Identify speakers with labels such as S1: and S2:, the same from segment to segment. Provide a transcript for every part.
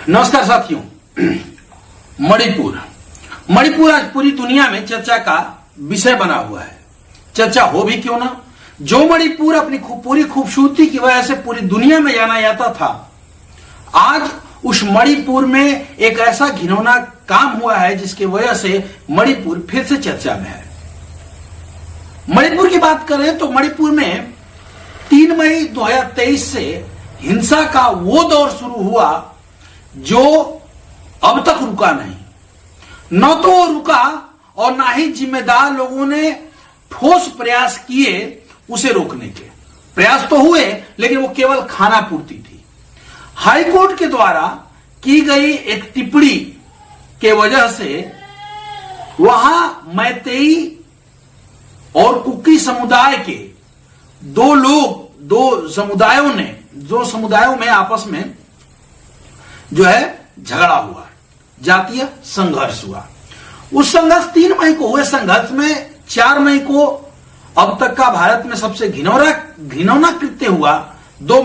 S1: नमस्कार साथियों। मणिपुर आज पूरी दुनिया में चर्चा का विषय बना हुआ है। चर्चा हो भी क्यों ना, जो मणिपुर अपनी पूरी खूबसूरती की वजह से पूरी दुनिया में जाना जाता था, आज उस मणिपुर में एक ऐसा घिनौना काम हुआ है जिसकी वजह से मणिपुर फिर से चर्चा में है। मणिपुर की बात करें तो मणिपुर में 3 मई 2023 से हिंसा का वो दौर शुरू हुआ जो अब तक रुका नहीं। न तो वो रुका और ना ही जिम्मेदार लोगों ने ठोस प्रयास किए उसे रोकने के। प्रयास तो हुए लेकिन वो केवल खाना पूर्ति थी। हाईकोर्ट के द्वारा की गई एक टिप्पणी के वजह से वहां मैतेई और कुकी समुदाय के दो समुदायों में आपस में जो है झगड़ा हुआ, जातीय संघर्ष हुआ। उस संघर्ष 3 मई को हुए संघर्ष में 4 मई को अब तक का भारत में सबसे घिनौना कृत्य हुआ। 3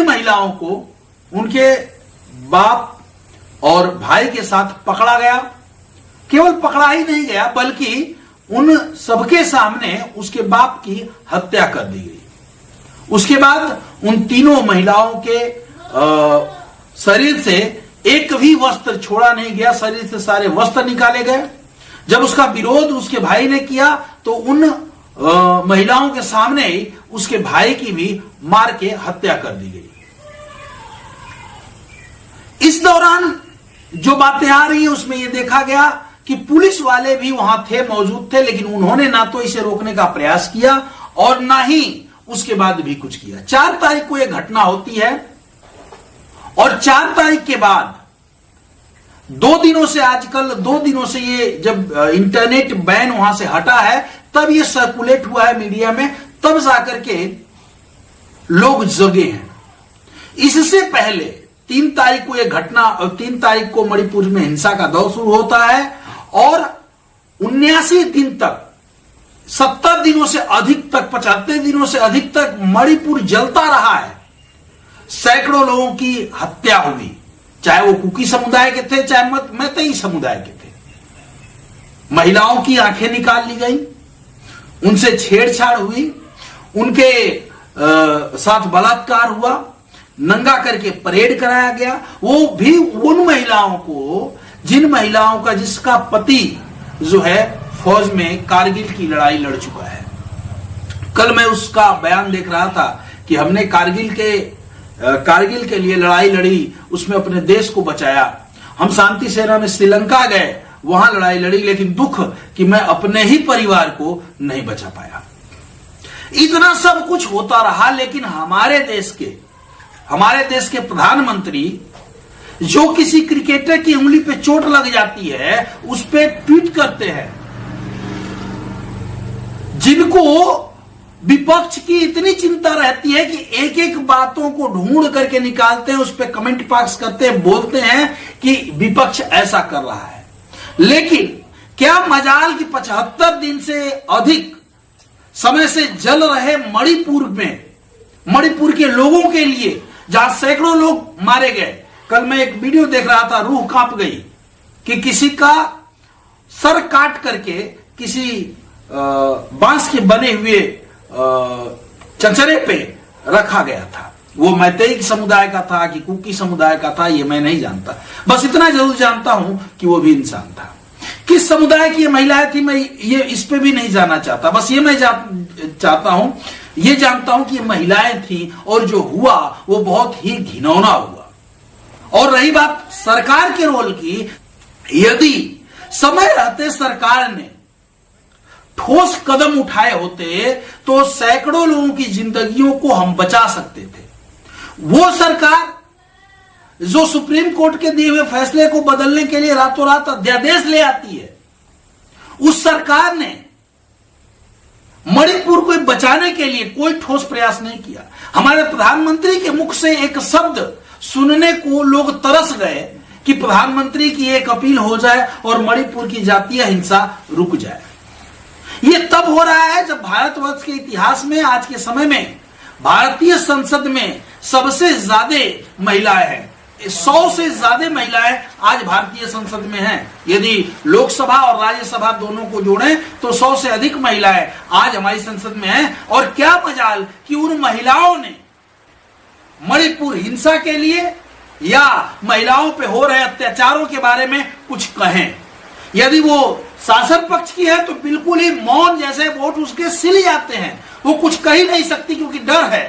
S1: महिलाओं को उनके बाप और भाई के साथ पकड़ा गया। केवल पकड़ा ही नहीं गया बल्कि उन सबके सामने उसके बाप की हत्या कर दी गई। उसके बाद उन तीनों महिलाओं के शरीर से एक भी वस्त्र छोड़ा नहीं गया, शरीर से सारे वस्त्र निकाले गए। जब उसका विरोध उसके भाई ने किया तो उन महिलाओं के सामने ही उसके भाई की भी मार के हत्या कर दी गई। इस दौरान जो बातें आ रही है उसमें यह देखा गया कि पुलिस वाले भी वहां मौजूद थे, लेकिन उन्होंने ना तो इसे रोकने का प्रयास किया और ना ही उसके बाद भी कुछ किया। 4 तारीख को यह घटना होती है और 4 तारीख के बाद 2 दिनों से ये जब इंटरनेट बैन वहां से हटा है तब ये सर्कुलेट हुआ है मीडिया में, तब जाकर के लोग जगे हैं। इससे पहले 3 तारीख को यह घटना, 3 तारीख को मणिपुर में हिंसा का दौर शुरू होता है और 79 दिन तक, 70 दिनों से अधिक तक, 75 दिनों से अधिक तक मणिपुर जलता रहा है। सैकड़ों लोगों की हत्या हुई, चाहे वो कुकी समुदाय के थे चाहे मैतेई समुदाय के थे। महिलाओं की आंखें निकाल ली गई, उनसे छेड़छाड़ हुई, उनके साथ बलात्कार हुआ, नंगा करके परेड कराया गया। वो भी उन महिलाओं को जिसका पति जो है फौज में कारगिल की लड़ाई लड़ चुका है। कल मैं उसका बयान देख रहा था कि हमने कारगिल के लिए लड़ाई लड़ी, उसमें अपने देश को बचाया। हम शांति सेना में श्रीलंका गए, वहां लड़ाई लड़ी, लेकिन दुख कि मैं अपने ही परिवार को नहीं बचा पाया। इतना सब कुछ होता रहा, लेकिन हमारे देश के प्रधानमंत्री जो किसी क्रिकेटर की उंगली पे चोट लग जाती है उस पे ट्वीट करते हैं, जिनको विपक्ष की इतनी चिंता रहती है कि एक एक बातों को ढूंढ करके निकालते हैं, उस पर कमेंट पास करते हैं, बोलते हैं कि विपक्ष ऐसा कर रहा है। लेकिन क्या मजाल कि 75 दिन से अधिक समय से जल रहे मणिपुर के लोगों के लिए, जहां सैकड़ों लोग मारे गए। कल मैं एक वीडियो देख रहा था, रूह कांप गई कि किसी का सर काट करके किसी बांस के बने हुए चंचरे पे रखा गया था। वो मैतेई समुदाय का था कि कुकी समुदाय का था, ये मैं नहीं जानता। बस इतना जरूर जानता हूं कि वो भी इंसान था। किस समुदाय की ये महिलाएं थी मैं ये इस पे भी नहीं जानना चाहता। बस ये मैं जानता हूं कि ये महिलाएं थी और जो हुआ वो बहुत ही घिनौना हुआ। और रही बात सरकार के रोल की, यदि समय रहते सरकार ने ठोस कदम उठाए होते तो सैकड़ों लोगों की जिंदगियों को हम बचा सकते थे। वो सरकार जो सुप्रीम कोर्ट के दिए हुए फैसले को बदलने के लिए रातों रात अध्यादेश ले आती है, उस सरकार ने मणिपुर को बचाने के लिए कोई ठोस प्रयास नहीं किया। हमारे प्रधानमंत्री के मुख से एक शब्द सुनने को लोग तरस गए कि प्रधानमंत्री की एक अपील हो जाए और मणिपुर की जातीय हिंसा रुक जाए। यह तब हो रहा है जब भारतवर्ष के इतिहास में आज के समय में भारतीय संसद में सबसे ज्यादा महिलाएं हैं। 100 से ज्यादा महिलाएं आज भारतीय संसद में हैं। यदि लोकसभा और राज्यसभा दोनों को जोड़ें तो 100 से अधिक महिलाएं आज हमारी संसद में हैं। और क्या मजाल कि उन महिलाओं ने मणिपुर हिंसा के लिए या महिलाओं पे हो रहे अत्याचारों के बारे में कुछ कहें। यदि वो शासन पक्ष की है तो बिल्कुल ही मौन जैसे वोट उसके सिल जाते हैं, वो कुछ कह ही नहीं सकती क्योंकि डर है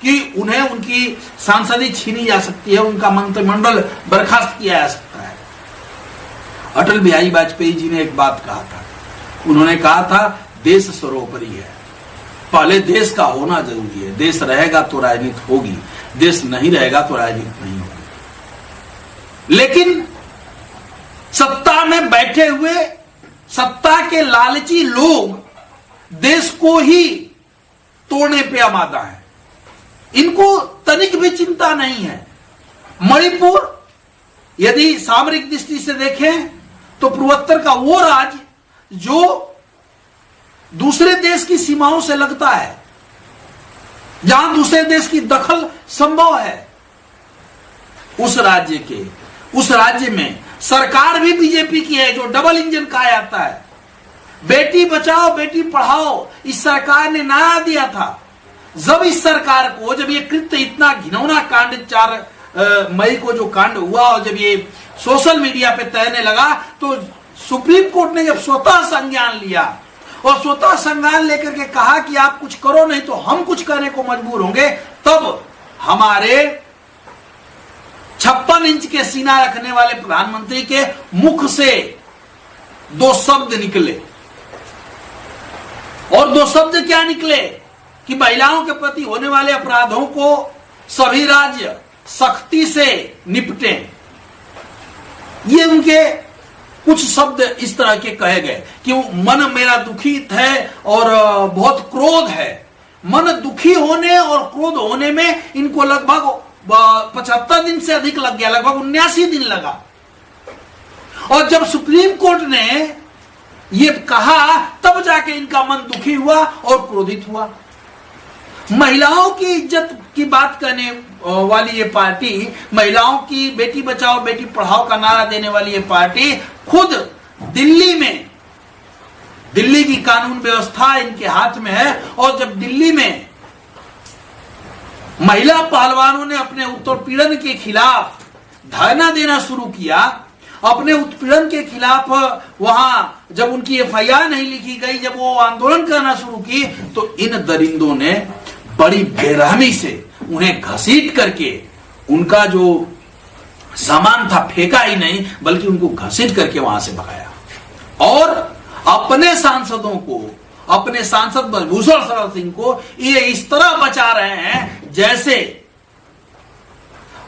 S1: कि उन्हें उनकी सांसदी छीनी जा सकती है, उनका मंत्रिमंडल बर्खास्त किया जा सकता है। अटल बिहारी वाजपेयी जी ने एक बात कहा था, उन्होंने कहा था देश सर्वोपरि है, पहले देश का होना जरूरी है, देश रहेगा तो राजनीति होगी, देश नहीं रहेगा तो राजनीति नहीं होगी। लेकिन सत्ता में बैठे हुए सत्ता के लालची लोग देश को ही तोड़ने पे आमादा है, इनको तनिक भी चिंता नहीं है। मणिपुर यदि सामरिक दृष्टि से देखें तो पूर्वोत्तर का वो राज्य जो दूसरे देश की सीमाओं से लगता है, जहां दूसरे देश की दखल संभव है, उस राज्य में सरकार भी बीजेपी की है, जो डबल इंजन कहा जाता है। बेटी बचाओ बेटी पढ़ाओ इस सरकार ने नारा दिया था। जब इस सरकार को, जब ये कृत्य इतना घिनौना कांड 4 मई को जो कांड हुआ और जब ये सोशल मीडिया पे तैरने लगा, तो सुप्रीम कोर्ट ने जब स्वतः संज्ञान लिया और स्वतः संज्ञान लेकर के कहा कि आप कुछ करो नहीं तो हम कुछ करने को मजबूर होंगे, तब हमारे 56 इंच के सीना रखने वाले प्रधानमंत्री के मुख से 2 शब्द निकले। और 2 शब्द क्या निकले कि महिलाओं के प्रति होने वाले अपराधों को सभी राज्य सख्ती से निपटें। ये उनके कुछ शब्द इस तरह के कहे गए कि मन मेरा दुखित है और बहुत क्रोध है। मन दुखी होने और क्रोध होने में इनको लगभग 75 दिन से अधिक लग गया, लगभग 79 दिन लगा। और जब सुप्रीम कोर्ट ने ये कहा तब जाके इनका मन दुखी हुआ और क्रोधित हुआ। महिलाओं की इज्जत की बात करने वाली ये पार्टी, महिलाओं की बेटी बचाओ बेटी पढ़ाओ का नारा देने वाली ये पार्टी खुद दिल्ली की कानून व्यवस्था इनके हाथ में है। और जब दिल्ली में महिला पहलवानों ने अपने उत्पीड़न के खिलाफ धरना देना शुरू किया, अपने उत्पीड़न के खिलाफ वहां जब उनकी एफआईआर नहीं लिखी गई, जब वो आंदोलन करना शुरू की, तो इन दरिंदों ने बड़ी बेरहमी से उन्हें घसीट करके, उनका जो सामान था फेंका ही नहीं बल्कि उनको घसीट करके वहां से भगाया। और अपने सांसदों को, अपने सांसद भूषण शरण सिंह को ये इस तरह बचा रहे हैं जैसे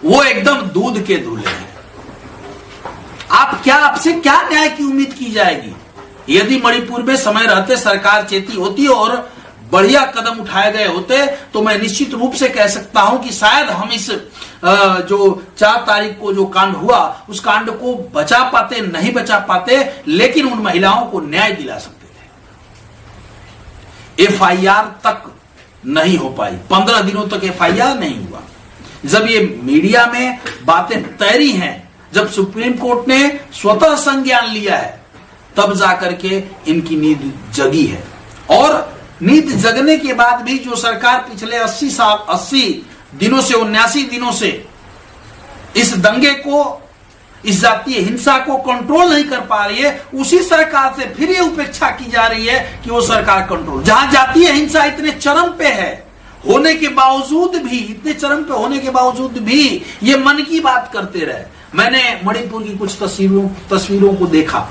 S1: वो एकदम दूध के दूल्हे हैं। आपसे क्या न्याय की उम्मीद की जाएगी? यदि मणिपुर में समय रहते सरकार चेती होती और बढ़िया कदम उठाए गए होते तो मैं निश्चित रूप से कह सकता हूं कि शायद हम इस जो 4 तारीख को जो कांड हुआ उस कांड को बचा पाते, नहीं बचा पाते, लेकिन उन महिलाओं को न्याय दिला सकते थे। एफआईआर तक नहीं हो पाई, 15 दिनों तक एफआईआर नहीं हुआ। जब ये मीडिया में बातें तैरी हैं, जब सुप्रीम कोर्ट ने स्वतः संज्ञान लिया है, तब जाकर के इनकी नींद जगी है। और नींद जगने के बाद भी जो सरकार पिछले 80 दिनों से, 79 दिनों से इस दंगे को, इस जातीय हिंसा को कंट्रोल नहीं कर पा रही है, उसी सरकार से फिर ये उपेक्षा की जा रही है कि वो सरकार कंट्रोल, जहां जातीय हिंसा इतने चरम पे है होने के बावजूद भी, इतने चरम पे होने के बावजूद भी ये मन की बात करते रहे। मैंने मणिपुर की कुछ तस्वीरों को देखा।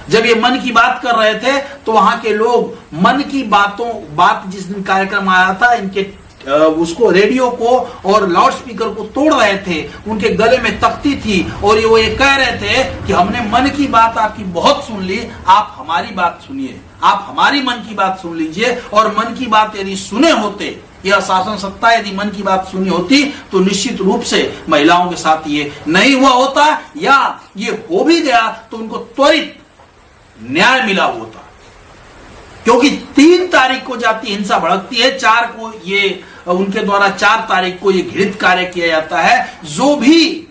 S1: जब ये मन की बात कर रहे थे तो वहां के लोग मन की बात जिस दिन कार्यक्रम आया था, इनके उसको, रेडियो को और लाउड स्पीकर को तोड़ रहे थे। उनके गले में तख्ती थी और वो ये कह रहे थे कि हमने मन की बात आपकी बहुत सुन ली, आप हमारी बात सुनिए, आप हमारी मन की बात सुन लीजिए। और मन की बात यदि सुने होते, यह शासन सत्ता यदि मन की बात सुनी होती तो निश्चित रूप से महिलाओं के साथ ये नहीं हुआ होता, या ये हो भी गया तो उनको त्वरित न्याय मिला होता। क्योंकि 3 तारीख को जातीय हिंसा भड़कती है, 4 को ये उनके द्वारा 4 तारीख को यह घृणित कार्य किया जाता है। जो भी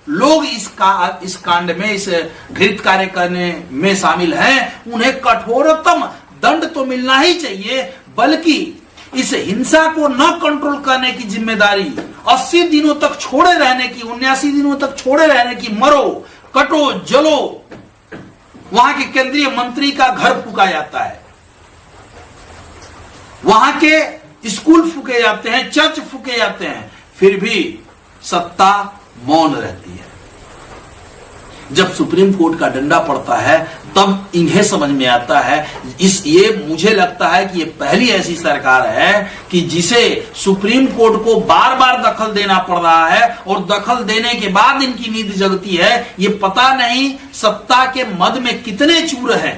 S1: लोग इस कांड में, इस घृणित कार्य करने में शामिल हैं, उन्हें कठोरतम दंड तो मिलना ही चाहिए, बल्कि इस हिंसा को न कंट्रोल करने की जिम्मेदारी 80 दिनों तक छोड़े रहने की, 79 दिनों तक छोड़े रहने की, मरो कटो जलो, वहां के केंद्रीय मंत्री का घर फूका जाता है, वहां के स्कूल फूके जाते हैं, चर्च फूके जाते हैं, फिर भी सत्ता मौन रहती है। जब सुप्रीम कोर्ट का डंडा पड़ता है तब इन्हें समझ में आता है। ये मुझे लगता है कि ये पहली ऐसी सरकार है कि जिसे सुप्रीम कोर्ट को बार बार दखल देना पड़ रहा है, और दखल देने के बाद इनकी नींद जगती है। ये पता नहीं सत्ता के मद में कितने चूर हैं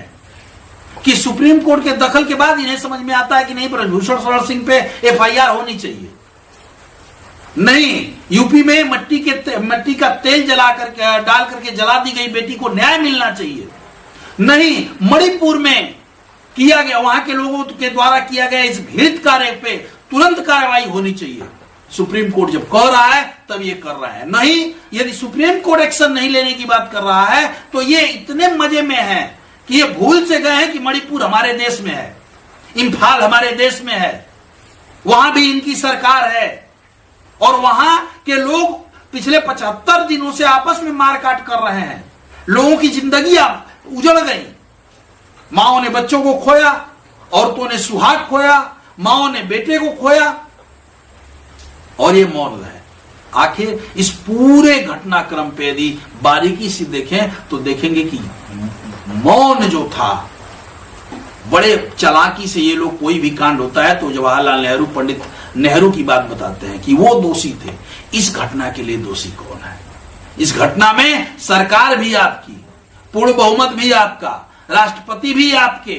S1: कि सुप्रीम कोर्ट के दखल के बाद इन्हें समझ में आता है कि नहीं, ब्रजभूषण शरण सिंह पे FIR होनी चाहिए। नहीं, यूपी में मट्टी का तेल डाल करके जला दी गई बेटी को न्याय मिलना चाहिए। नहीं, मणिपुर में किया गया, वहां के लोगों के द्वारा किया गया इस घृणित कार्य पे तुरंत कार्रवाई होनी चाहिए। सुप्रीम कोर्ट जब कह रहा है तब ये कर रहा है। नहीं, यदि सुप्रीम कोर्ट एक्शन नहीं लेने की बात कर रहा है तो ये इतने मजे में है कि ये भूल से गए हैं कि मणिपुर हमारे देश में है, इंफाल हमारे देश में है, वहां भी इनकी सरकार है, और वहां के लोग पिछले 75 दिनों से आपस में मारकाट कर रहे हैं। लोगों की जिंदगियां उजड़ गई, माओ ने बच्चों को खोया, औरतों ने सुहाग खोया, माओ ने बेटे को खोया, और ये मौन रहे। आखिर इस पूरे घटनाक्रम पे यदि बारीकी से देखें तो देखेंगे कि मौन जो था, बड़े चालाकी से ये लोग, कोई भी कांड होता है तो जवाहरलाल नेहरू, पंडित नेहरू की बात बताते हैं कि वो दोषी थे। इस घटना के लिए दोषी कौन है? इस घटना में सरकार भी आपकी, पूर्ण बहुमत भी आपका, राष्ट्रपति भी आपके,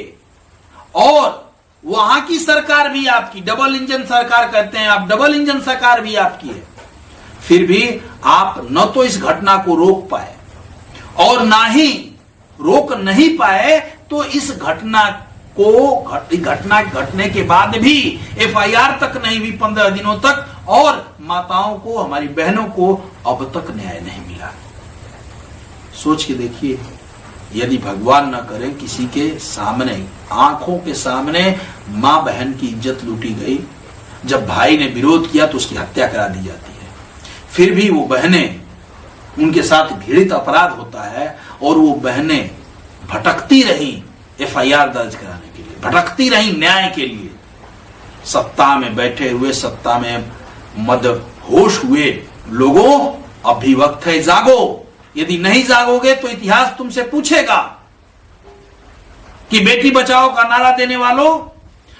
S1: और वहां की सरकार भी आपकी, डबल इंजन सरकार कहते हैं आप, डबल इंजन सरकार भी आपकी है। फिर भी आप न तो इस घटना को रोक पाए, और ना ही रोक नहीं पाए तो इस घटना घटने के बाद भी FIR तक नहीं हुई 15 दिनों तक, और माताओं को, हमारी बहनों को अब तक न्याय नहीं मिला। सोच के देखिए, यदि भगवान न करे किसी के सामने, आंखों के सामने मां बहन की इज्जत लूटी गई, जब भाई ने विरोध किया तो उसकी हत्या करा दी जाती है, फिर भी वो बहनें, उनके साथ घृणित अपराध होता है और वो बहनें भटकती रही FIR दर्ज कराने के लिए, भटकती रही न्याय के लिए। सत्ता में बैठे हुए, सत्ता में मदहोश हुए लोगों, अब भी वक्त है, जागो। यदि नहीं जागोगे तो इतिहास तुमसे पूछेगा कि बेटी बचाओ का नारा देने वालों,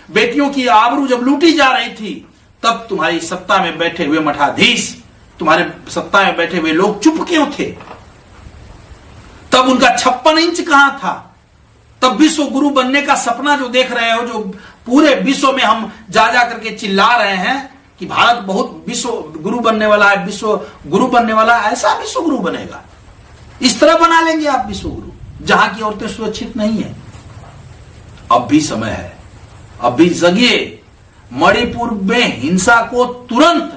S1: बेटियों की आबरू जब लूटी जा रही थी तब तुम्हारी सत्ता में बैठे हुए मठाधीश, तुम्हारे सत्ता में बैठे हुए लोग चुप क्यों थे? तब उनका 56 इंच कहां था? तब विश्व गुरु बनने का सपना जो देख रहे हो, जो पूरे विश्व में हम जा करके चिल्ला रहे हैं कि भारत बहुत विश्व गुरु बनने वाला है, विश्व गुरु बनने वाला है, ऐसा विश्व गुरु बनेगा, इस तरह बना लेंगे आप विश्व गुरु, जहां की औरतें सुरक्षित नहीं है। अब भी समय है, अब भी जगिए। मणिपुर में हिंसा को तुरंत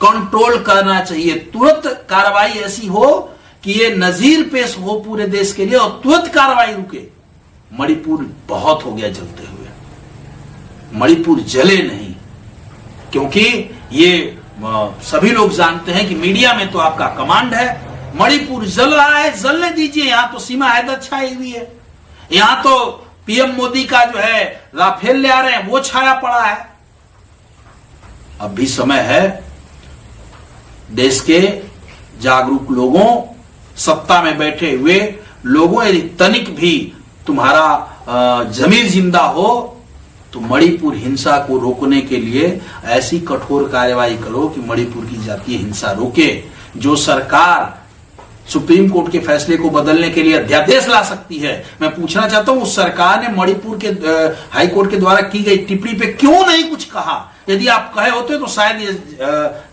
S1: कंट्रोल करना चाहिए, तुरंत कार्रवाई ऐसी हो कि ये नजीर पेश हो पूरे देश के लिए, और तुरंत कार्रवाई रुके। मणिपुर बहुत हो गया जलते हुए, मणिपुर जले नहीं, क्योंकि ये सभी लोग जानते हैं कि मीडिया में तो आपका कमांड है। मणिपुर जल रहा है, जलने दीजिए। यहां तो सीमा हैदर छाई हुई है, यहां तो PM मोदी का जो है राफेल ले आ रहे हैं वो छाया पड़ा है। अब भी समय है, देश के जागरूक लोगों, सत्ता में बैठे हुए लोगों, यदि तनिक भी तुम्हारा जमीर जिंदा हो तो मणिपुर हिंसा को रोकने के लिए ऐसी कठोर कार्रवाई करो कि मणिपुर की जातीय हिंसा रोके। जो सरकार सुप्रीम कोर्ट के फैसले को बदलने के लिए अध्यादेश ला सकती है, मैं पूछना चाहता हूं उस सरकार ने मणिपुर के हाई कोर्ट के द्वारा की गई टिप्पणी पे क्यों नहीं कुछ कहा? यदि आप कहे होते तो शायद ये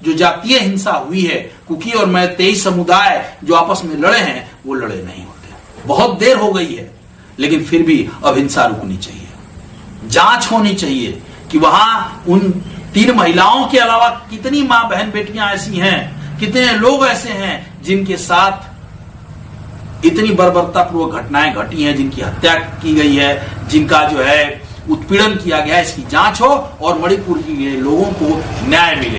S1: जो जातीय हिंसा हुई है, कुकी और मैतेई समुदाय जो आपस में लड़े हैं, वो लड़े नहीं होते। बहुत देर हो गई है, लेकिन फिर भी अब हिंसा रुकनी चाहिए, जांच होनी चाहिए कि वहां उन 3 महिलाओं के अलावा कितनी मां बहन बेटियां ऐसी हैं, कितने लोग ऐसे हैं जिनके साथ इतनी बर्बरतापूर्वक घटनाएं घटी हैं, जिनकी हत्या की गई है, जिनका जो है उत्पीड़न किया गया है। इसकी जांच हो और मणिपुर के लोगों को न्याय मिले।